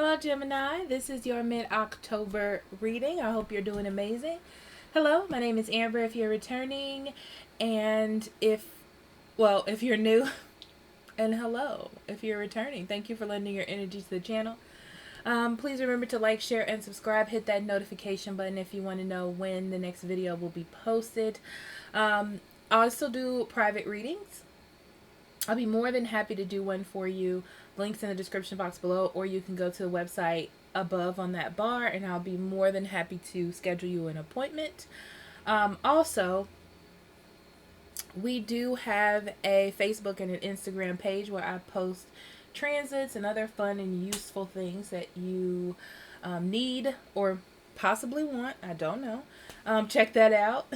Hello, Gemini. This is your mid-October reading. I hope you're doing amazing. Hello, my name is Amber if you're returning, and if you're new, and hello if you're returning. Thank you for lending your energy to the channel. Please remember to like, share, and subscribe. Hit that notification button if you want to know when the next video will be posted. I also do private readings. I'll be more than happy to do one for you. Links in the description box below, or you can go to the website above on that bar, and I'll be more than happy to schedule you an appointment. Also, we do have a Facebook and an Instagram page where I post transits and other fun and useful things that you need or possibly want. I don't know. Check that out.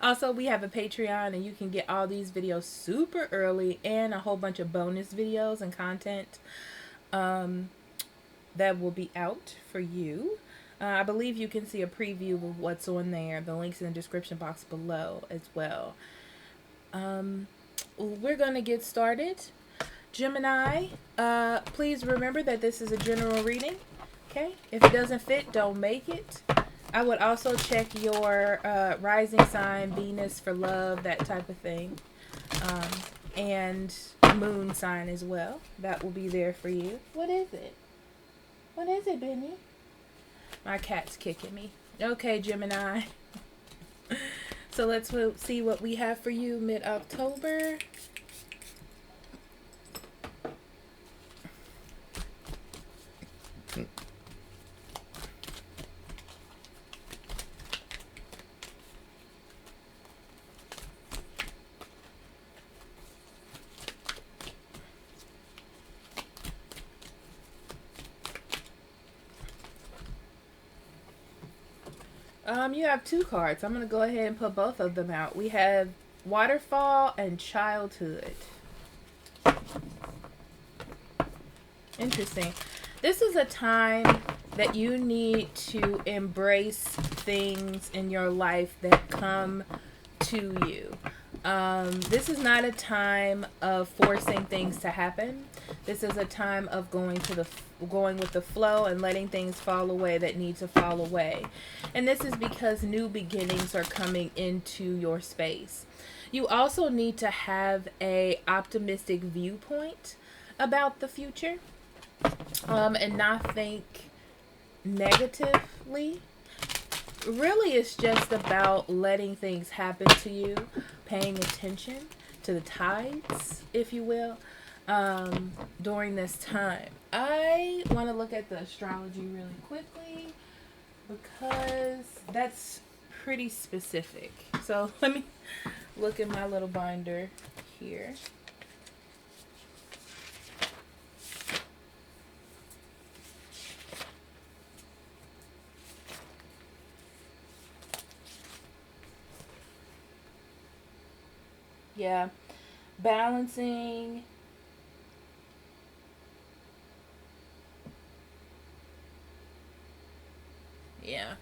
Also, we have a Patreon, and you can get all these videos super early and a whole bunch of bonus videos and content that will be out for you. I believe you can see a preview of what's on there. The link's in the description box below as well. We're going to get started. Gemini, please remember that this is a general reading. Okay? If it doesn't fit, don't make it. I would also check your rising sign, Venus for love, that type of thing. And moon sign as well. That will be there for you. What is it? What is it, Benny? My cat's kicking me. Okay, Gemini. So let's see what we have for you mid-October. You have two cards. I'm going to go ahead and put both of them out. We have Waterfall and Childhood. Interesting. This is a time that you need to embrace things in your life that come to you. This is not a time of forcing things to happen. This is a time of going with the flow and letting things fall away that need to fall away. And this is because new beginnings are coming into your space. You also need to have a optimistic viewpoint about the future, and not think negatively. Really, it's just about letting things happen to you, paying attention to the tides, if you will, during this time. I want to look at the astrology really quickly because that's pretty specific. So let me look at my little binder here. Yeah, balancing. Yeah.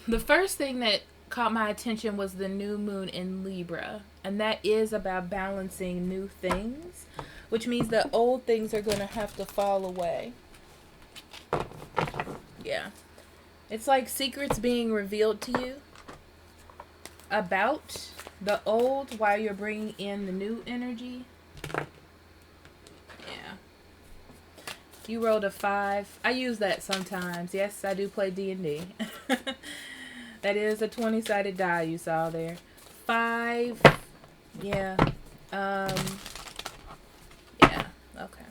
The first thing that caught my attention was the new moon in Libra, and that is about balancing new things, which means that old things are going to have to fall away. Yeah. It's like secrets being revealed to you about the old while you're bringing in the new energy. Yeah. You rolled a 5. I use that sometimes. Yes, I do play D&D. That is a 20-sided die you saw there. 5. Yeah. Yeah. Okay.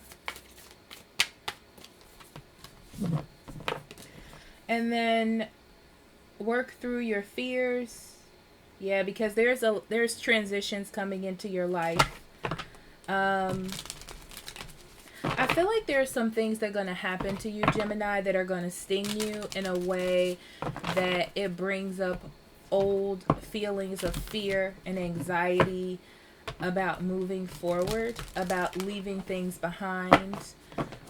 And then work through your fears. Yeah, because there's transitions coming into your life. I feel like there's some things that are going to happen to you, Gemini, that are going to sting you in a way that it brings up old feelings of fear and anxiety about moving forward, about leaving things behind.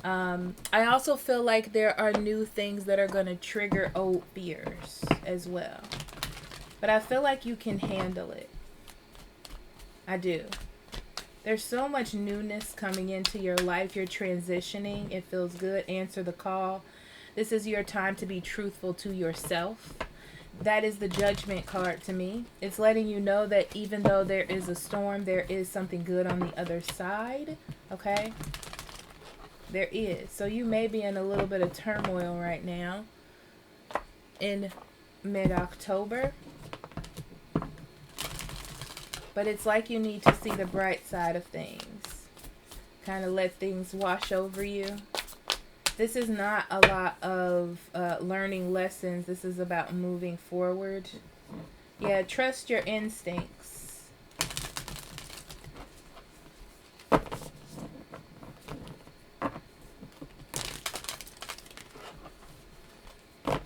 I also feel like there are new things that are going to trigger old fears as well. But I feel like you can handle it. I do. There's so much newness coming into your life. You're transitioning. It feels good. Answer the call. This is your time to be truthful to yourself. That is the Judgment card to me. It's letting you know that even though there is a storm, there is something good on the other side. Okay? There is. So you may be in a little bit of turmoil right now in mid-October. But it's like you need to see the bright side of things. Kind of let things wash over you. This is not a lot of learning lessons. This is about moving forward. Yeah, trust your instincts.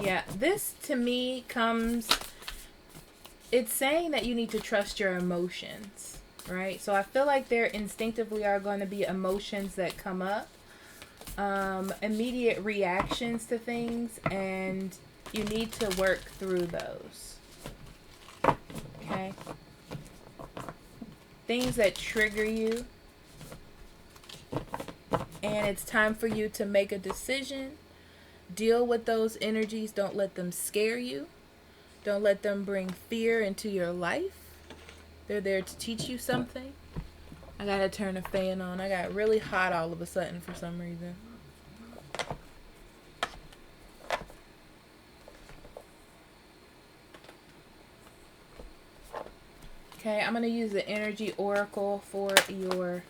Yeah, this to me comes... It's saying that you need to trust your emotions, right? So I feel like there instinctively are going to be emotions that come up. Immediate reactions to things, and you need to work through those. Okay? Things that trigger you. And it's time for you to make a decision. Deal with those energies. Don't let them scare you. Don't let them bring fear into your life. They're there to teach you something. I gotta turn the fan on. I got really hot all of a sudden for some reason. Okay, I'm going to use the Energy Oracle for your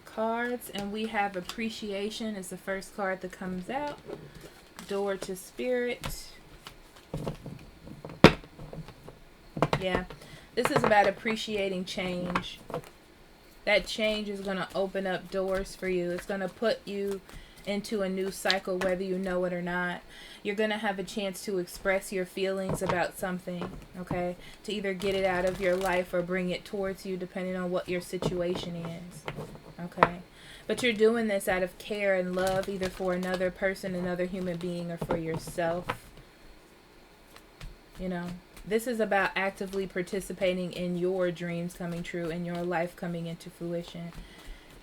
cards. And we have Appreciation is the first card that comes out. Door to Spirit. Yeah, this is about appreciating change. That change is going to open up doors for you. It's going to put you into a new cycle, whether you know it or not. You're going to have a chance to express your feelings about something, okay? To either get it out of your life or bring it towards you, depending on what your situation is, okay? But you're doing this out of care and love, either for another person, another human being, or for yourself. You know, this is about actively participating in your dreams coming true and your life coming into fruition.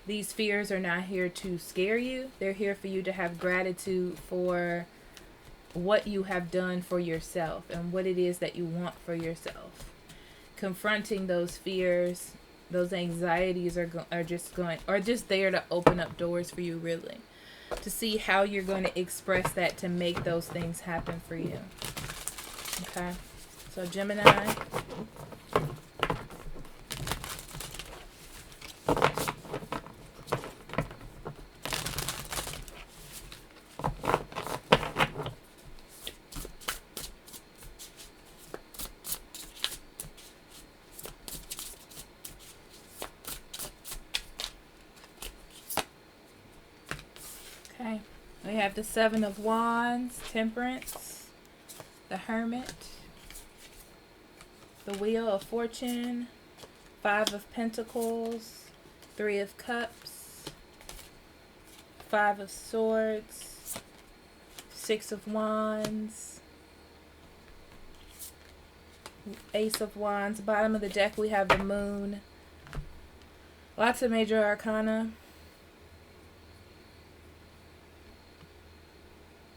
These fears are not here to scare you. They're here for you to have gratitude for what you have done for yourself and what it is that you want for yourself. Confronting those fears, those anxieties are just there to open up doors for you, really. To see how you're going to express that to make those things happen for you. Okay? So Gemini. Okay, we have the Seven of Wands, Temperance, the Hermit, the Wheel of Fortune, Five of Pentacles, Three of Cups, Five of Swords, Six of Wands, Ace of Wands. Bottom of the deck we have the Moon. Lots of major arcana.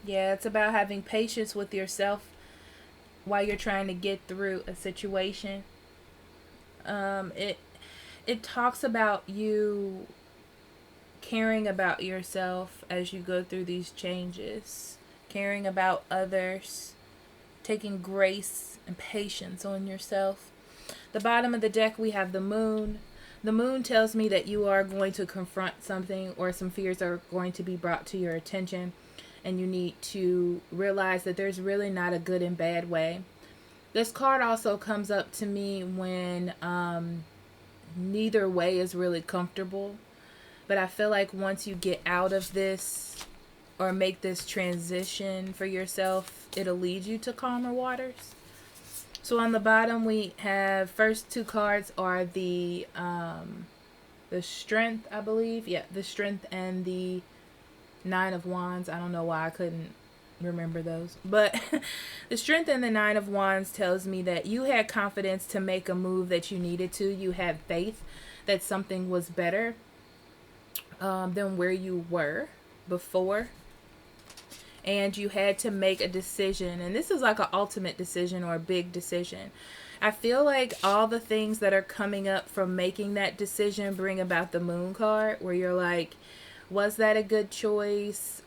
Yeah, it's about having patience with yourself while you're trying to get through a situation. It talks about you caring about yourself as you go through these changes, caring about others, taking grace and patience on yourself. The bottom of the deck we have the Moon. The Moon tells me that you are going to confront something, or some fears are going to be brought to your attention. And you need to realize that there's really not a good and bad way. This card also comes up to me when neither way is really comfortable. But I feel like once you get out of this or make this transition for yourself, it'll lead you to calmer waters. So on the bottom we have, first two cards are the Strength, I believe. Yeah, the Strength and the Nine of Wands. I don't know why I couldn't remember those. But the Strength and the Nine of Wands tells me that you had confidence to make a move that you needed to. You had faith that something was better than where you were before, and you had to make a decision. And this is like an ultimate decision or a big decision. I feel like all the things that are coming up from making that decision bring about the moon card, where you're like, was that a good choice?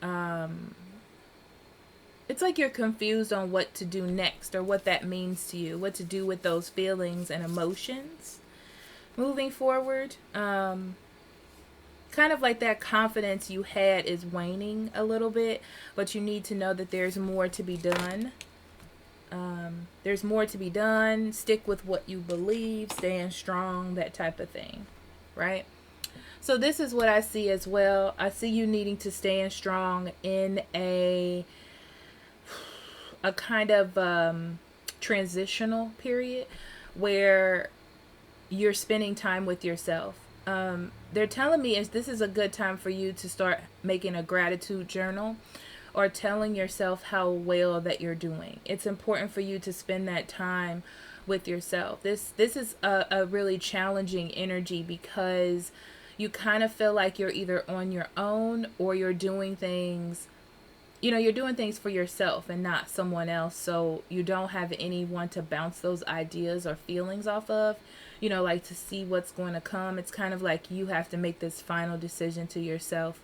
It's like you're confused on what to do next, or what that means to you, what to do with those feelings and emotions moving forward. Kind of like that confidence you had is waning a little bit, but you need to know that there's more to be done. There's more to be done. Stick with what you believe, stand strong, that type of thing, right? So this is what I see as well. I see you needing to stand strong in a kind of transitional period where you're spending time with yourself. They're telling me this is a good time for you to start making a gratitude journal, or telling yourself how well that you're doing. It's important for you to spend that time with yourself. This is a really challenging energy, because you kind of feel like you're either on your own, or you're doing things, you're doing things for yourself and not someone else. So you don't have anyone to bounce those ideas or feelings off of, like to see what's going to come. It's kind of like you have to make this final decision to yourself.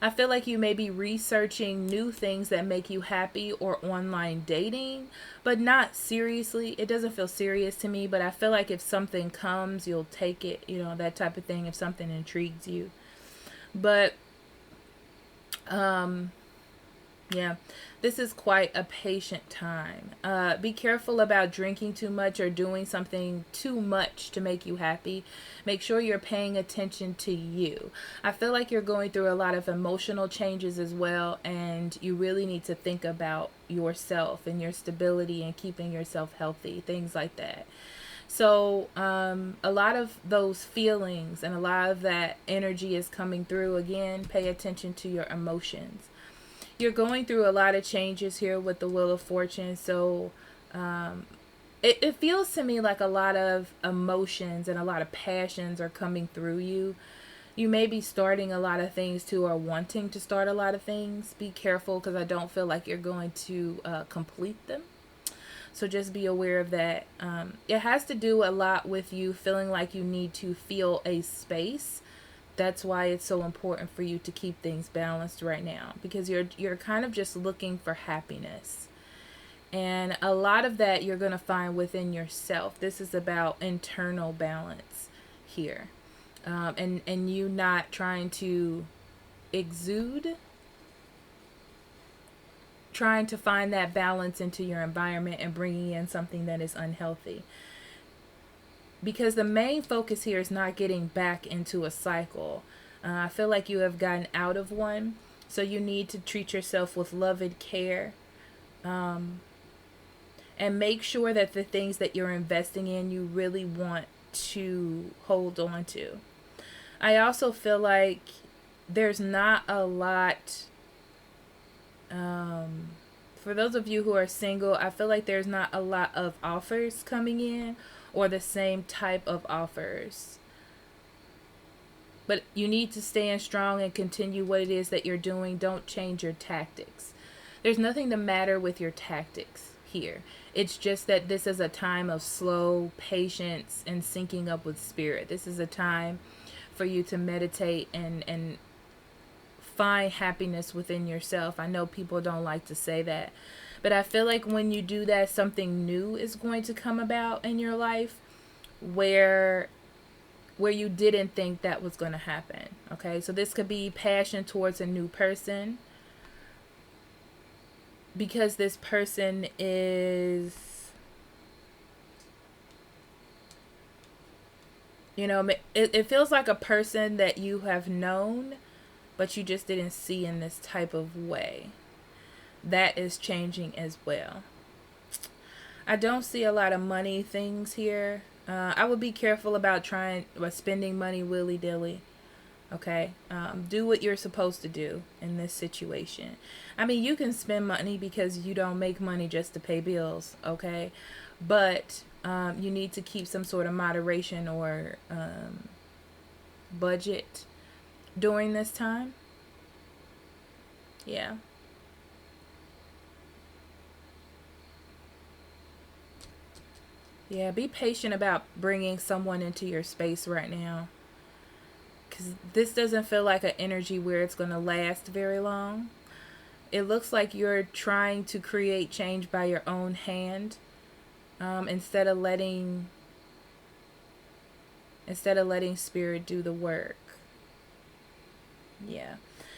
I feel like you may be researching new things that make you happy, or online dating, but not seriously. It doesn't feel serious to me, but I feel like if something comes, you'll take it, that type of thing, if something intrigues you. But, yeah, this is quite a patient time. Be careful about drinking too much or doing something too much to make you happy. Make sure you're paying attention to you. I feel like you're going through a lot of emotional changes as well, and you really need to think about yourself and your stability and keeping yourself healthy, things like that. So a lot of those feelings and a lot of that energy is coming through. Again, pay attention to your emotions. You're going through a lot of changes here with the Wheel of Fortune. So it feels to me like a lot of emotions and a lot of passions are coming through you. You may be starting a lot of things too, or wanting to start a lot of things. Be careful, because I don't feel like you're going to complete them. So just be aware of that. It has to do a lot with you feeling like you need to feel a space. That's why it's so important for you to keep things balanced right now, because you're kind of just looking for happiness. And a lot of that you're going to find within yourself. This is about internal balance here. And you not trying to exude, trying to find that balance into your environment and bringing in something that is unhealthy. Because the main focus here is not getting back into a cycle. I feel like you have gotten out of one. So you need to treat yourself with love and care. And make sure that the things that you're investing in, you really want to hold on to. I also feel like there's not a lot... for those of you who are single, I feel like there's not a lot of offers coming in, or the same type of offers. But you need to stand strong and continue what it is that you're doing. Don't change your tactics. There's nothing the matter with your tactics here. It's just that this is a time of slow patience and syncing up with spirit. This is a time for you to meditate and find happiness within yourself. I know people don't like to say that, but I feel like when you do that, something new is going to come about in your life where you didn't think that was going to happen. Okay, so this could be passion towards a new person, because this person is, it feels like a person that you have known, but you just didn't see in this type of way. That is changing as well. I don't see a lot of money things here. I would be careful about spending money willy-dilly. Okay? Do what you're supposed to do in this situation. I mean, you can spend money because you don't make money just to pay bills. Okay? But you need to keep some sort of moderation, or budget during this time. Yeah. Yeah, be patient about bringing someone into your space right now. Because this doesn't feel like an energy where it's going to last very long. It looks like you're trying to create change by your own hand, instead of letting spirit do the work. Yeah.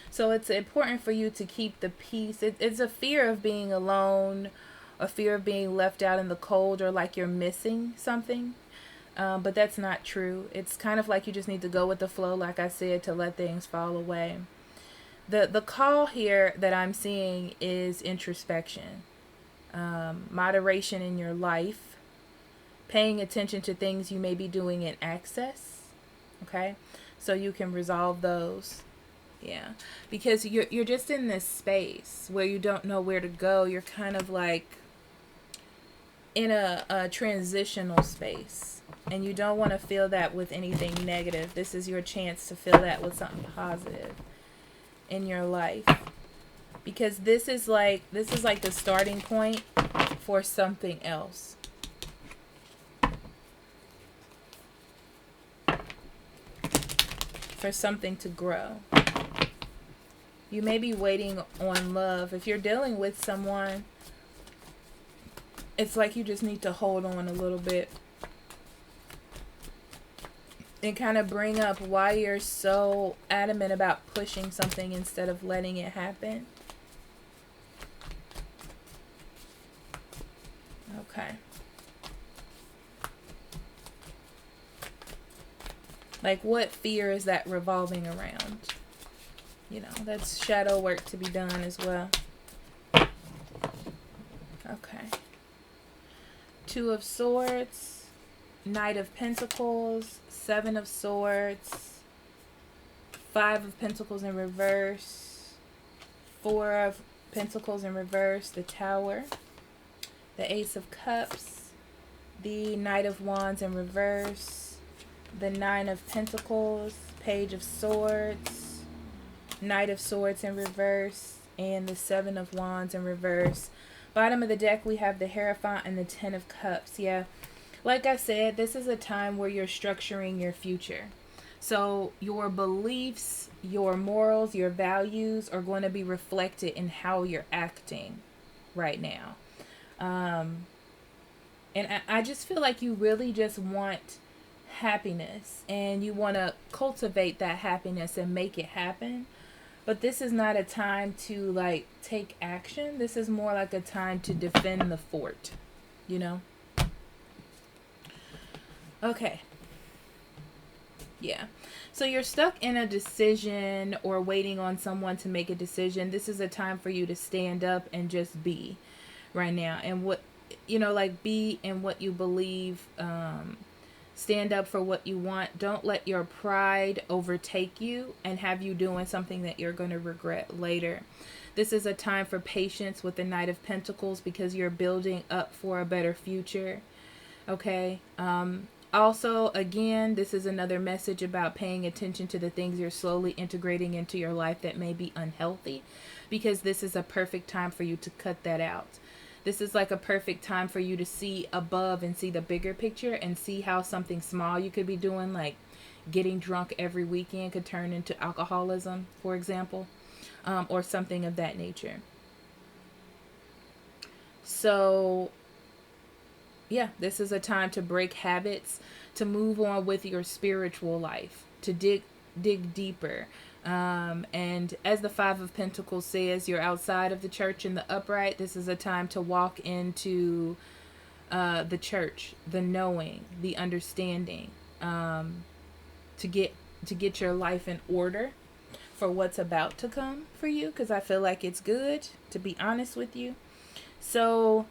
So it's important for you to keep the peace. It's a fear of being alone, a fear of being left out in the cold, or like you're missing something. But that's not true. It's kind of like you just need to go with the flow, like I said, to let things fall away. The call here that I'm seeing is introspection, moderation in your life, paying attention to things you may be doing in excess, okay? So you can resolve those. Yeah, because you're just in this space where you don't know where to go. You're kind of like in a transitional space, and you don't want to feel that with anything negative. This is your chance to feel that with something positive in your life, because this is like the starting point for something else. For something to grow. You may be waiting on love. If you're dealing with someone, it's like you just need to hold on a little bit and kind of bring up why you're so adamant about pushing something instead of letting it happen. Okay. Like, what fear is that revolving around? You know, that's shadow work to be done as well. Okay. Two of Swords, Knight of Pentacles, Seven of Swords, Five of Pentacles in reverse, Four of Pentacles in reverse, the Tower, the Ace of Cups, the Knight of Wands in reverse, the Nine of Pentacles, Page of Swords, Knight of Swords in reverse, and the Seven of Wands in reverse. Bottom of the deck, we have the Hierophant and the Ten of Cups. Yeah, like I said, this is a time where you're structuring your future. So your beliefs, your morals, your values are going to be reflected in how you're acting right now. And I just feel like you really just want happiness, and you want to cultivate that happiness and make it happen. But this is not a time to like take action. This is more like a time to defend the fort, you know? Okay. Yeah. So you're stuck in a decision or waiting on someone to make a decision. This is a time for you to stand up and just be right now. And what, you know, like be in what you believe. Stand up for what you want. Don't let your pride overtake you and have you doing something that you're going to regret later. This is a time for patience with the Knight of Pentacles because you're building up for a better future. Okay. Also, again, this is another message about paying attention to the things you're slowly integrating into your life that may be unhealthy, because this is a perfect time for you to cut that out. This is like a perfect time for you to see above and see the bigger picture and see how something small you could be doing, like getting drunk every weekend, could turn into alcoholism, for example, or something of that nature. So, yeah, this is a time to break habits, to move on with your spiritual life, to dig deeper. And as the Five of Pentacles says, you're outside of the church in the upright. This is a time to walk into the church, the knowing, the understanding, to get your life in order for what's about to come for you, because I feel like it's good, to be honest with you. So,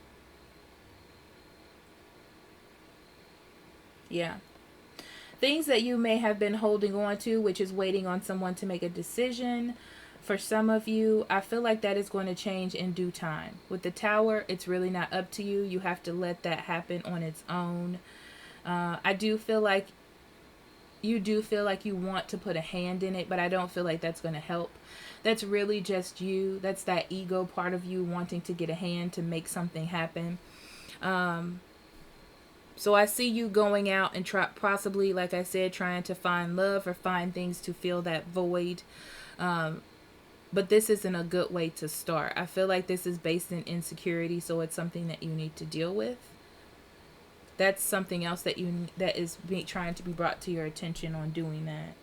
yeah. Things that you may have been holding on to, which is waiting on someone to make a decision. For some of you, I feel like that is going to change in due time. With the Tower, it's really not up to you. You have to let that happen on its own. I do feel like you do feel like you want to put a hand in it, but I don't feel like that's going to help. That's really just you. That's that ego part of you wanting to get a hand to make something happen. So I see you going out and possibly, like I said, trying to find love or find things to fill that void. But this isn't a good way to start. I feel like this is based in insecurity, so it's something that you need to deal with. That's something else that is trying to be brought to your attention on doing that.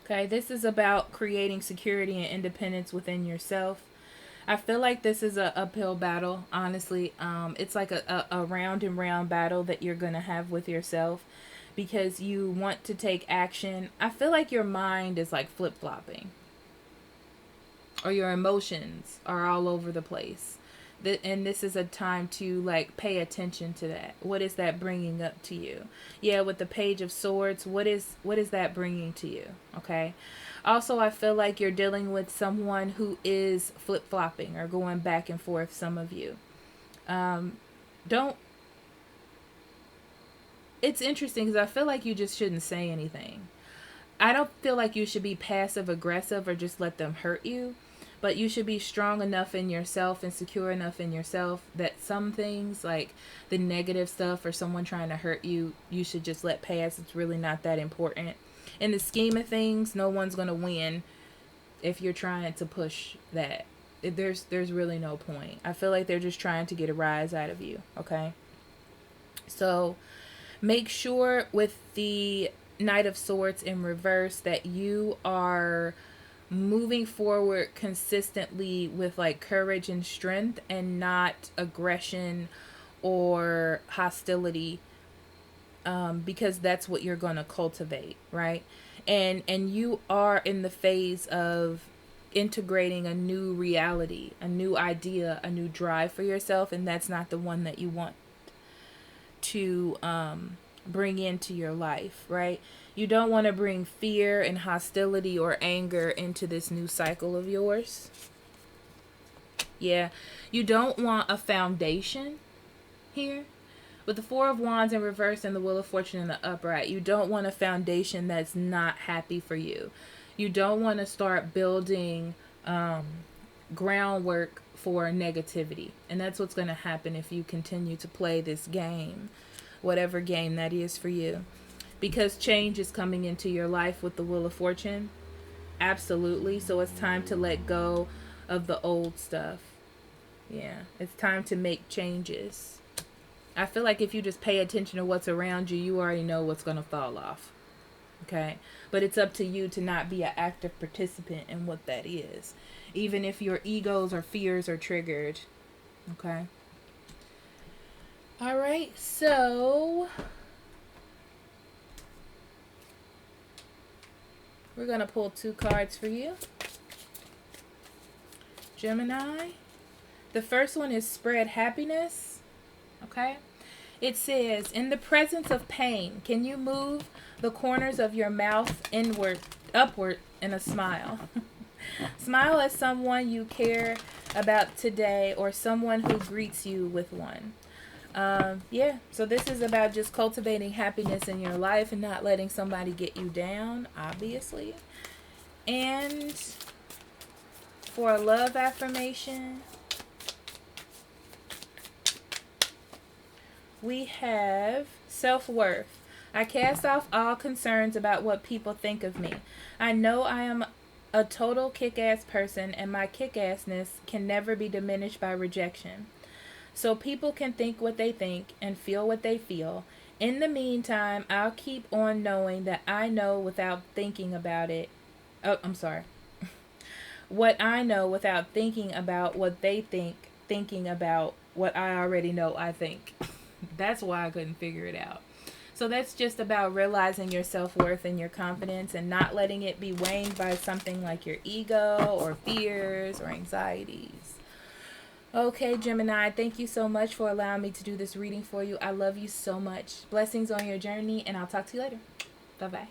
Okay, this is about creating security and independence within yourself. I feel like this is a uphill battle, honestly. It's like a round and round battle that you're going to have with yourself, because you want to take action. I feel like your mind is like flip-flopping, or your emotions are all over the place. And this is a time to like pay attention to that. What is that bringing up to you? Yeah, with the Page of Swords, what is that bringing to you? Okay. Also, I feel like you're dealing with someone who is flip-flopping or going back and forth, some of you. It's interesting because I feel like you just shouldn't say anything. I don't feel like you should be passive-aggressive or just let them hurt you. But you should be strong enough in yourself and secure enough in yourself that some things, like the negative stuff or someone trying to hurt you, you should just let pass. It's really not that important. In the scheme of things, no one's going to win if you're trying to push that. There's really no point. I feel like they're just trying to get a rise out of you, okay? So make sure with the Knight of Swords in reverse that you are moving forward consistently with like courage and strength, and not aggression or hostility, because that's what you're going to cultivate, right? And you are in the phase of integrating a new reality, a new idea, a new drive for yourself, and that's not the one that you want to bring into your life, right? You don't want to bring fear and hostility or anger into this new cycle of yours. Yeah, you don't want a foundation here. With the Four of Wands in reverse and the Wheel of Fortune in the upright, you don't want a foundation that's not happy for you. You don't want to start building groundwork for negativity. And that's what's going to happen if you continue to play this game, whatever game that is for you. Because change is coming into your life with the Wheel of Fortune. Absolutely. So it's time to let go of the old stuff. Yeah, it's time to make changes. I feel like if you just pay attention to what's around you, you already know what's going to fall off. Okay? But it's up to you to not be an active participant in what that is, even if your egos or fears are triggered. Okay? All right, so we're going to pull 2 cards for you. Gemini. The first one is Spread Happiness. Okay? It says, in the presence of pain, can you move the corners of your mouth upward in a smile? Smile at someone you care about today, or someone who greets you with one. Yeah, so this is about just cultivating happiness in your life and not letting somebody get you down, obviously. And for a love affirmation, we have self-worth. I cast off all concerns about what people think of me. I know I am a total kick-ass person, and my kick-assness can never be diminished by rejection. So people can think what they think and feel what they feel. In the meantime, I'll keep on knowing that I know without thinking about it. Oh, I'm sorry. What I know without thinking about what they think, thinking about what I already know I think. That's why I couldn't figure it out. So that's just about realizing your self-worth and your confidence and not letting it be waned by something like your ego or fears or anxieties. Okay, Gemini, thank you so much for allowing me to do this reading for you. I love you so much. Blessings on your journey, and I'll talk to you later. Bye-bye.